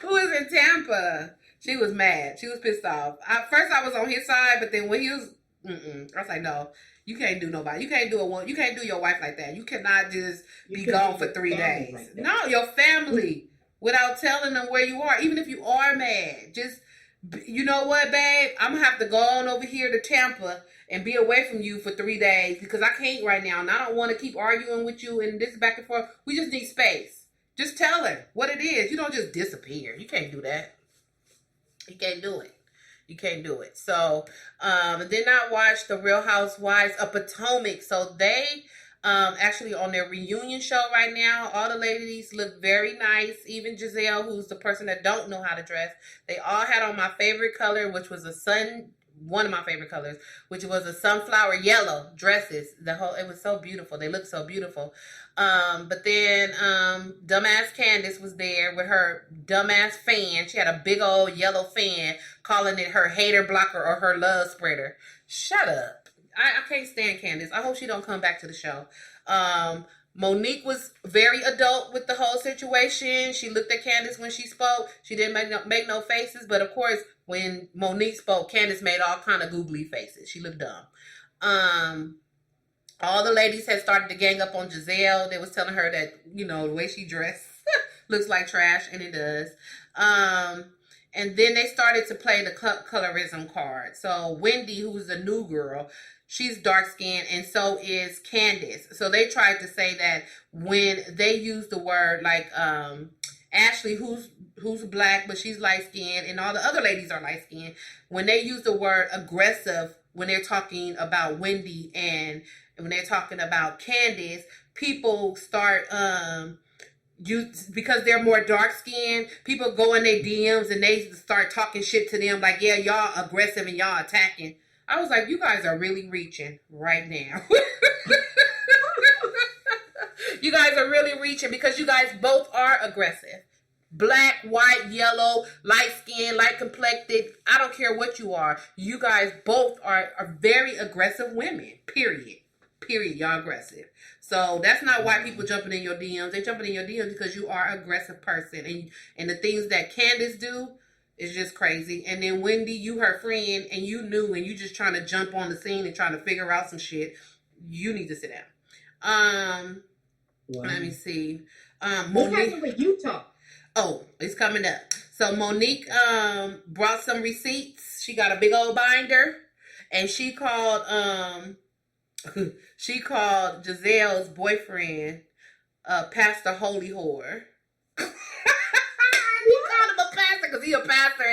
Who is in Tampa? She was mad. She was pissed off. First, I was on his side, but then when he was, I was like, no, You can't do nobody. You can't do a one. You can't do your wife like that. You cannot just You be couldn't gone do for your 3 family days. like that. No, your family without telling them where you are. Even if you are mad, just you know what, babe? I'm gonna have to go on over here to Tampa and be away from you for 3 days because I can't right now, and I don't want to keep arguing with you and this back and forth. We just need space. Just tell her what it is. You don't just disappear. You can't do that. You can't do it. You can't do it. So, then I watched the Real Housewives of Potomac. So they actually on their reunion show right now. All the ladies look very nice. Even Giselle, who's the person that don't know how to dress. They all had on my favorite color, which was one of my favorite colors, which was a sunflower yellow dresses. It was so beautiful. They looked so beautiful. But then dumbass Candace was there with her dumbass fan. She had a big old yellow fan, calling it her hater blocker or her love spreader. Shut up. I can't stand Candace. I hope she don't come back to the show. Monique was very adult with the whole situation. She looked at Candace when she spoke. She didn't make no faces, but of course, when Monique spoke, Candace made all kind of googly faces. She looked dumb. All the ladies had started to gang up on Giselle. They was telling her that, the way she dressed looks like trash, and it does. And then they started to play the colorism card. So Wendy, who's a new girl, she's dark skinned, and so is Candace. So they tried to say that when they use the word like Ashley, who's black but she's light skinned, and all the other ladies are light skinned, when they use the word aggressive when they're talking about Wendy and when they're talking about Candace, people start because they're more dark skinned, people go in their DMs and they start talking shit to them like, yeah, y'all aggressive and y'all attacking. I was like, you guys are really reaching right now. You guys are really reaching because you guys both are aggressive. Black, white, yellow, light skinned, light complected. I don't care what you are. You guys both are very aggressive women. Period. Y'all aggressive. So that's not why people jumping in your DMs. They're jumping in your DMs because you are an aggressive person. And the things that Candace do is just crazy. And then Wendy, you her friend, and you knew, and you just trying to jump on the scene and trying to figure out some shit. You need to sit down. Let me see. What happened with Utah? Oh, it's coming up. So Monique brought some receipts. She got a big old binder, and she called Giselle's boyfriend Pastor Holy Whore. He called him a pastor because he a pastor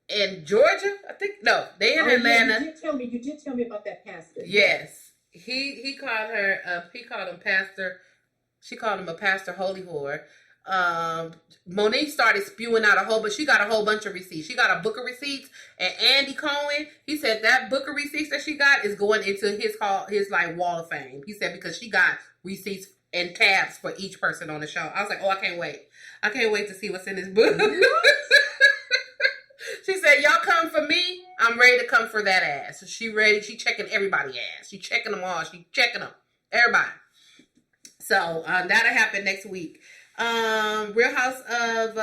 in Georgia, I think. No, they in Atlanta. Yeah, you did tell me about that pastor. Yes. He called her he called him pastor. She called him a Pastor Holy Whore. Monique started spewing out she got a whole bunch of receipts. She got a book of receipts, and Andy Cohen, he said that book of receipts that she got is going into his like wall of fame. He said because she got receipts and tabs for each person on the show. I was like, oh, I can't wait to see what's in this book. She said, y'all come for me, I'm ready to come for that ass. So she ready. She checking everybody's ass. She checking them all. She checking them. Everybody. So that'll happen next week. Real House of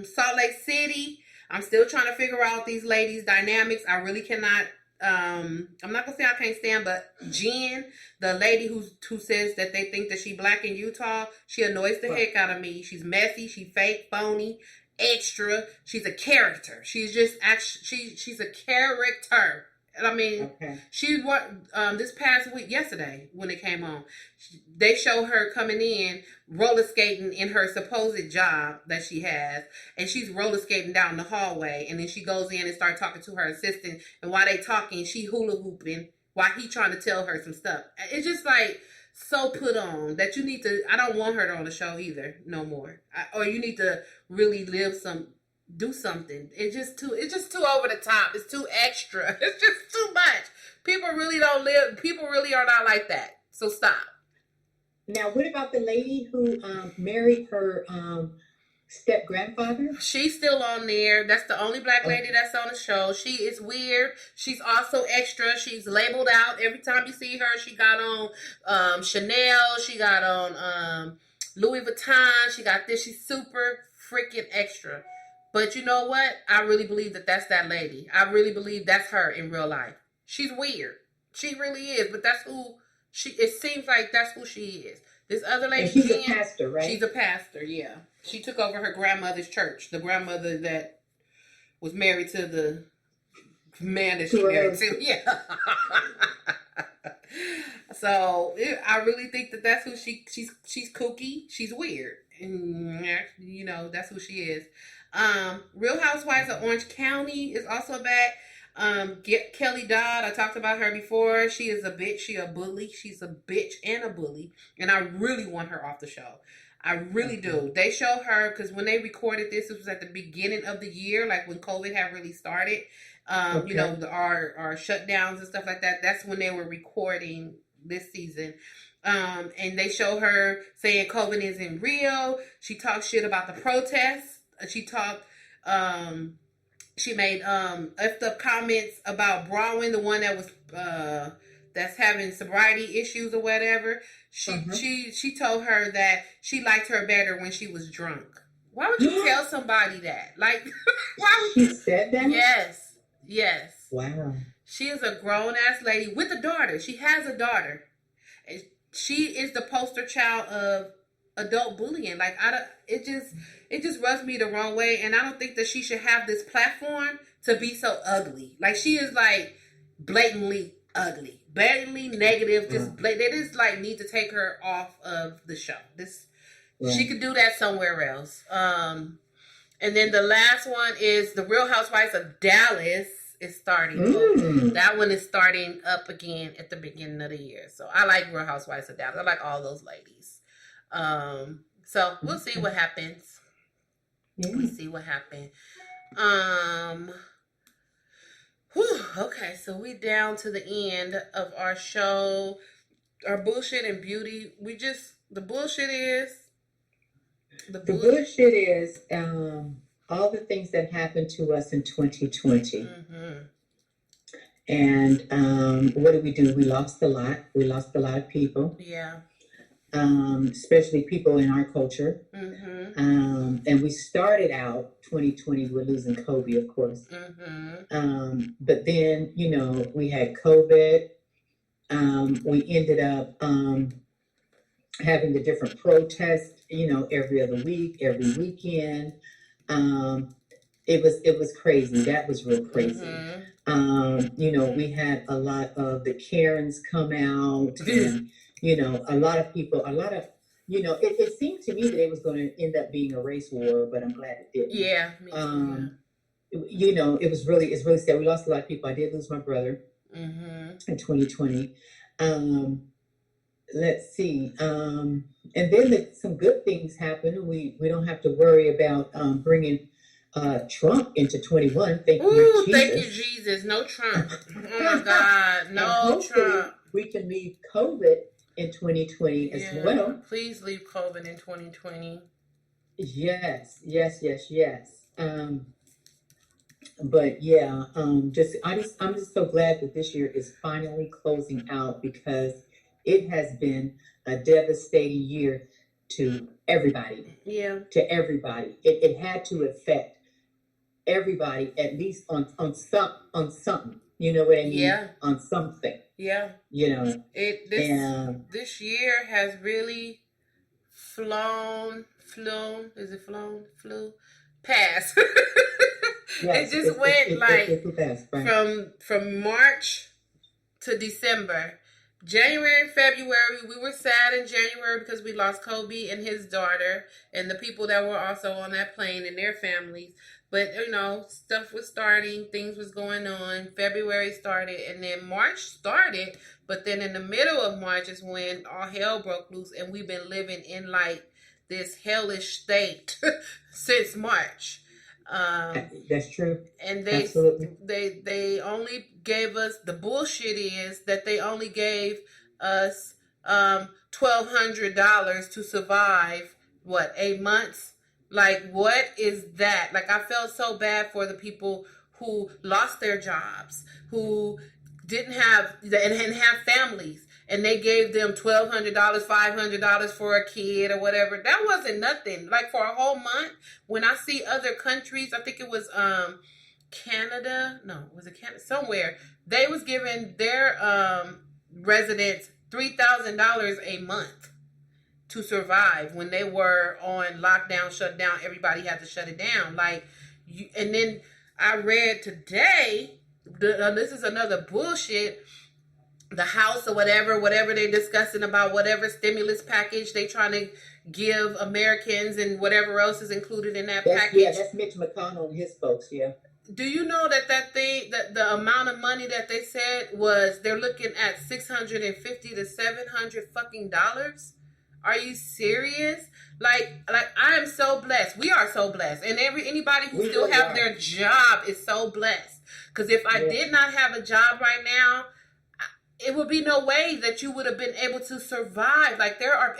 Salt Lake City. I'm still trying to figure out these ladies' dynamics. I really cannot. I'm not gonna say I can't stand, but Jen, the lady who says that they think that she black in Utah, she annoys the heck out of me. She's messy. She fake, phony, extra. She's a character. She's just she's a character. And I mean, she this past week, yesterday, when it came on, they show her coming in, roller skating in her supposed job that she has, and she's roller skating down the hallway, and then she goes in and starts talking to her assistant, and while they talking, she hula hooping while he trying to tell her some stuff. It's just like so put on that you need to. I don't want her on the show either, no more. Or you need to really do something. It's just too over the top. It's too extra. It's just too much. People really are not like that. So stop. Now, what about the lady who married her step grandfather? She's still on there. That's the only black lady that's on the show. She is weird. She's also extra. She's labeled out. Every time you see her, she got on Chanel. She got on Louis Vuitton. She got this. She's super freaking extra. But you know what? I really believe that's that lady. I really believe that's her in real life. She's weird. She really is. But that's who it seems like that's who she is. This other lady, and she's a pastor, right? She's a pastor, yeah. She took over her grandmother's church. The grandmother that was married to the man that she married to. Yeah. So I really think that's who she's kooky. She's weird. And, you know, that's who she is. Real Housewives of Orange County is also back. Get Kelly Dodd. I talked about her before. She is a bitch. She a bully. She's a bitch and a bully. And I really want her off the show. I really do. They show her because when they recorded this, it was at the beginning of the year, like when COVID had really started. You know, our shutdowns and stuff like that. That's when they were recording this season. And they show her saying COVID isn't real. She talks shit about the protests. She made effed up comments about Bronwyn, the one that was that's having sobriety issues or whatever. She told her that she liked her better when she was drunk. Why would you tell somebody that? Like, why would she said that? Yes. Wow. She is a grown ass lady with a daughter. She has a daughter. And she is the poster child of adult bullying. Like, it just rubs me the wrong way, and I don't think that she should have this platform to be so ugly. Like, she is like blatantly ugly, blatantly negative. They just like need to take her off of the show. She could do that somewhere else. And then the last one is the Real Housewives of Dallas is starting. That one is starting up again at the beginning of the year. So I like Real Housewives of Dallas. I like all those ladies. So we'll see what happens. We'll see what happens. Okay, so we down to the end of our show. Our bullshit and beauty. The bullshit is all the things that happened to us in 2020. And what did we do? We lost a lot. We lost a lot of people. Yeah. Especially people in our culture. And we started out 2020 with losing Kobe, of course. But then, you know, we had COVID. We ended up having the different protests, you know, every other week, every weekend. It was crazy. That was real crazy. You know, we had a lot of the Karens come out, and you know, you know, it seemed to me that it was going to end up being a race war, but I'm glad it didn't. Yeah. Me too, you know, it's really sad. We lost a lot of people. I did lose my brother in 2020. Let's see. And then some good things happened. We don't have to worry about bringing Trump into 21. Thank you, Jesus. No Trump. Oh my God. No Trump. We can leave COVID in 2020 as well. Please leave COVID in 2020. Yes. But yeah, I'm just so glad that this year is finally closing out, because it has been a devastating year to everybody. Yeah. To everybody. It had to affect everybody, at least on something. You know what I mean? Yeah. On something. Yeah. You know. This year has really flown. Is it flown? Flew? Past. Yes, it just went fast, right? from March to December. January and February, we were sad in January because we lost Kobe and his daughter and the people that were also on that plane and their families. But, you know, stuff was starting. Things was going on. February started, and then March started. But then in the middle of March is when all hell broke loose, and we've been living in, like, this hellish state since March. That's true. And Absolutely. they only gave us, the bullshit is that they only gave us $1,200 to survive 8 months. Like, what is that? Like, I felt so bad for the people who lost their jobs, who didn't have and have families, and they gave them $1,200, $500 for a kid or whatever. That wasn't nothing. Like, for a whole month. When I see other countries, I think it was Canada. No, was it Canada? Somewhere they was giving their residents $3,000 a month to survive when they were on lockdown, shut down. Everybody had to shut it down. Like, and then I read today, this is another bullshit. The House or whatever they discussing about whatever stimulus package they trying to give Americans and whatever else is included in that package. Yeah, that's Mitch McConnell and his folks. Yeah. Do you know that the amount of money that they said was they're looking at $650 to $700 fucking dollars? Are you serious? Like I am so blessed. We are so blessed, and anybody who still have their job is so blessed. Because if I did not have a job right now, it would be no way that you would have been able to survive. Like there are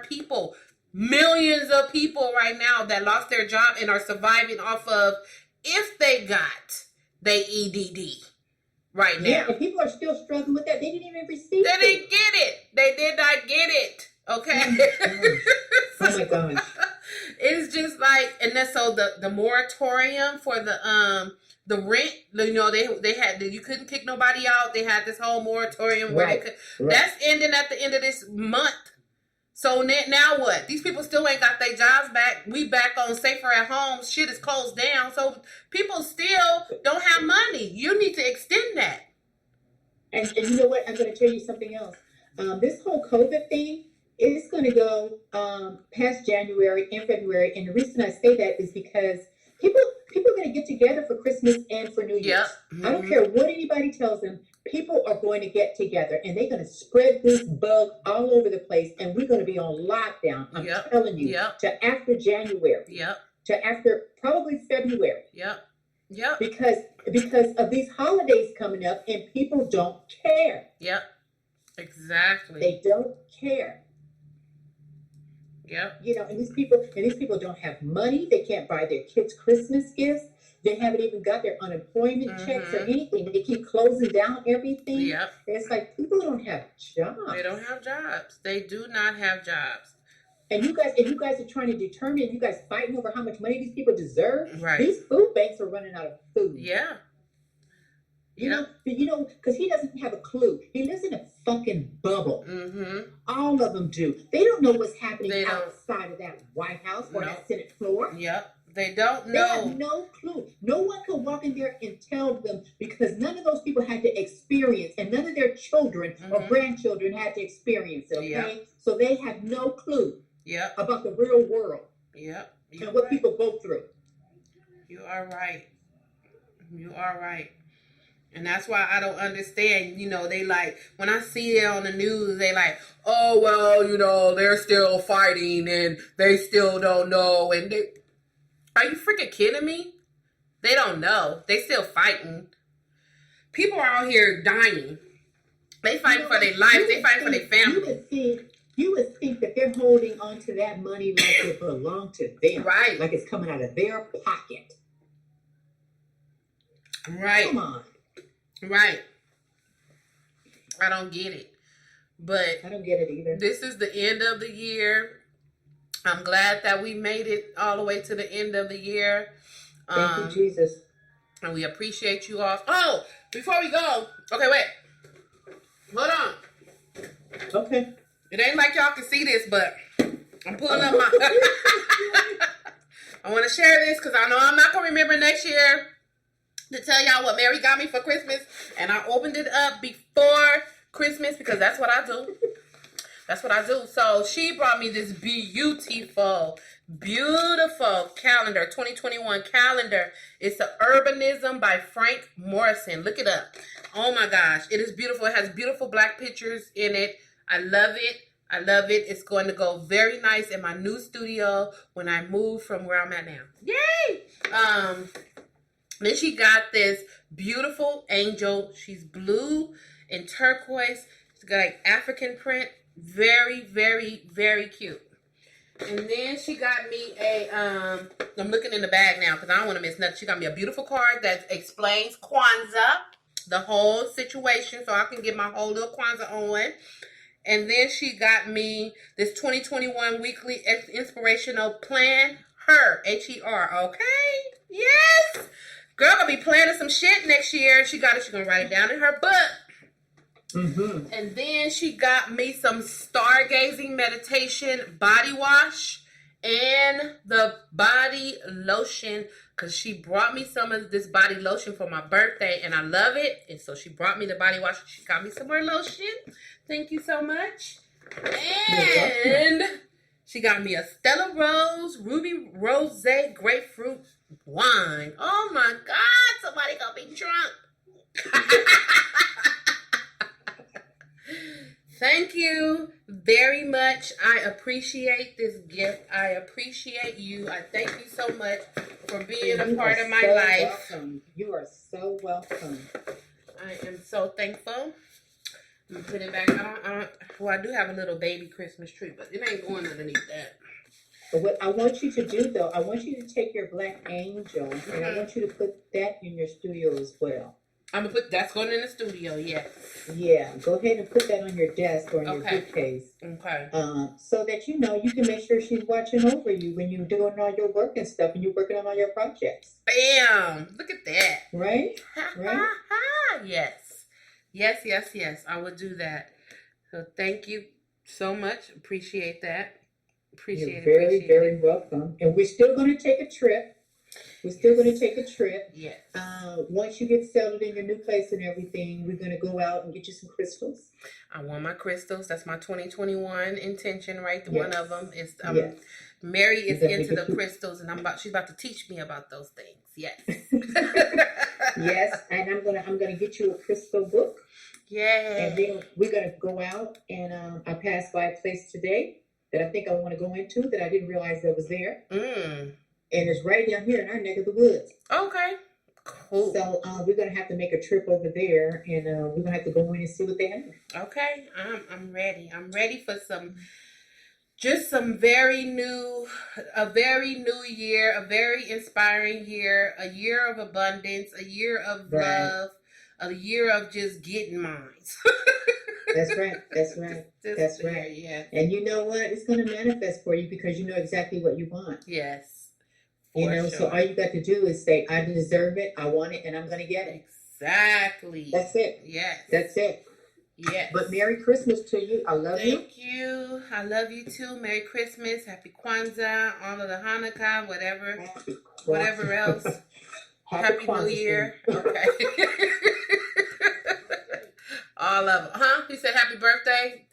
people, millions of people right now that lost their job and are surviving off of if they got their EDD right now. Yeah, and people are still struggling with that. They didn't even receive it. They didn't get it. They did not get it. Okay. Oh my gosh. It's just like, and that's so the moratorium for the rent, you know, they had, you couldn't kick nobody out. They had this whole moratorium where they could, that's ending at the end of this month. So now what? These people still ain't got their jobs back. We back on safer at home. Shit is closed down. So people still don't have money. You need to extend that. And you know what? I'm going to tell you something else. This whole COVID thing is going to go past January and February. And the reason I say that is because people are going to get together for Christmas and for New Year's. Yep. Mm-hmm. I don't care what anybody tells them. People are going to get together and they're going to spread this bug all over the place. And we're going to be on lockdown. I'm telling you. To after January. To after probably February. Because of these holidays coming up and people don't care. Exactly. They don't care. You know, and these people don't have money. They can't buy their kids Christmas gifts. They haven't even got their unemployment checks or anything. They keep closing down everything. It's like people don't have jobs. They don't have jobs. They do not have jobs. And you guys are trying to determine, you guys fighting over how much money these people deserve. Right. These food banks are running out of food. You know, because he doesn't have a clue. He lives in a fucking bubble. All of them do. They don't know what's happening outside of that White House or that Senate floor. They don't know. They have no clue. No one can walk in there and tell them because none of those people had to experience, and none of their children or grandchildren had to experience it. Okay, so they have no clue. About the real world. And what people go through. You are right. You are right. And that's why I don't understand, you know, they like, when I see it on the news, they like, oh, well, you know, they're still fighting and they still don't know. And are you freaking kidding me? They don't know. They still fighting. People are out here dying. They fighting for their lives. They fighting for their family. You would think that they're holding on to that money like it belonged to them. Right. Like it's coming out of their pocket. Right. Come on. Right. I don't get it. But I don't get it either. This is the end of the year. I'm glad that we made it all the way to the end of the year. Thank you, Jesus. And we appreciate you all. Oh, before we go. Okay, wait. Hold on. Okay. It ain't like y'all can see this, but I'm pulling up my... I want to share this because I know I'm not going to remember next year to tell y'all what Mary got me for Christmas. And I opened it up before Christmas because that's what I do. That's what I do. So she brought me this beautiful calendar, 2021 calendar. It's the Urbanism by Frank Morrison. Look it up. Oh my gosh. It is beautiful. It has beautiful black pictures in it. I love it. I love it. It's going to go very nice in my new studio when I move from where I'm at now. Yay! Then she got this beautiful angel. She's blue and turquoise. She's got like African print. Very, very, very cute. And then she got me I'm looking in the bag now because I don't want to miss nothing. She got me a beautiful card that explains Kwanzaa, the whole situation, so I can get my whole little Kwanzaa on. And then she got me this 2021 weekly inspirational plan, Her, Her, okay? Yes! Girl gonna be planning some shit next year. She's gonna write it down in her book. Mm-hmm. And then she got me some stargazing meditation body wash and the body lotion, because she brought me some of this body lotion for my birthday and I love it. And so she brought me the body wash. She got me some more lotion. Thank you so much. And she got me a Stella Rose Ruby Rose grapefruit wine. Oh my God, somebody gonna be drunk. Thank you very much. I appreciate this gift. I appreciate you. I thank you so much for being a part of my life. Welcome. You are so welcome. I am so thankful. I'm put it back. I do have a little baby Christmas tree, but it ain't going underneath that. But what I want you to do, though, I want you to take your black angel and I want you to put that in your studio as well. I'm gonna put that's going in the studio. Yes. Yeah, go ahead and put that on your desk or in your bookcase. Okay. So that you can make sure she's watching over you when you're doing all your work and stuff and you're working on all your projects. Bam! Look at that. Right? Right? Yes. I would do that. So thank you so much. Appreciate that. You're very, very welcome. And we're still going to take a trip. Yes. Once you get settled in your new place and everything, we're going to go out and get you some crystals. I want my crystals. That's my 2021 intention, right? Yes. One of them is Mary is into the crystals, and she's about to teach me about those things. Yes. Yes, and I'm gonna get you a crystal book. Yeah. And then we're gonna go out, and I passed by a place today that I think I want to go into that I didn't realize that was there. And it's right down here in our neck of the woods. Okay. Cool. So we're gonna have to make a trip over there, and we're gonna have to go in and see what they have. Okay. I'm ready. I'm ready for some very new year, a very inspiring year, a year of abundance, a year of love, a year of just getting mine. That's right. That's right. Yeah. And you know what? It's going to manifest for you because you know exactly what you want. Yes. So all you got to do is say, I deserve it, I want it, and I'm going to get it. Exactly. That's it. Yes. That's it. Yes. But Merry Christmas to you. I love you. Thank you. I love you too. Merry Christmas. Happy Kwanzaa. All of the Hanukkah, whatever else. Happy New Year. Okay. All of them. Huh? He said happy birthday.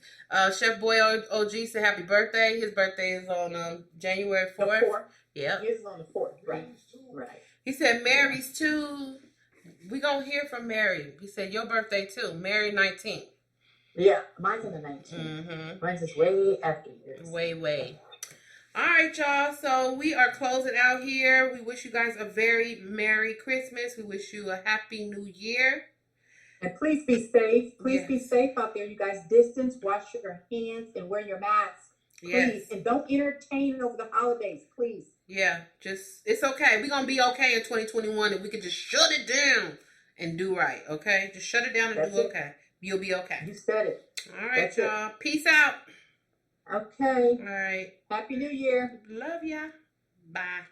Chef Boy OG said happy birthday. His birthday is on January 4th. The 4th. Yeah. His is on the 4th. Right. He said Mary's too. We gonna hear from Mary. He said your birthday too. Mary 19th. Yeah, mine's on the 19th. Mm-hmm. Mine's is way after yours. Way. All right, y'all. So we are closing out here. We wish you guys a very Merry Christmas. We wish you a Happy New Year. And please be safe. Please be safe out there. You guys distance, wash your hands, and wear your masks. Please. Yes. And don't entertain over the holidays, please. Yeah, it's okay. We're going to be okay in 2021 if we can just shut it down and do right, okay? Just shut it down and do okay. You'll be okay. You said it. All right, y'all. Peace out. Okay. All right. Happy New Year. Love ya. Bye.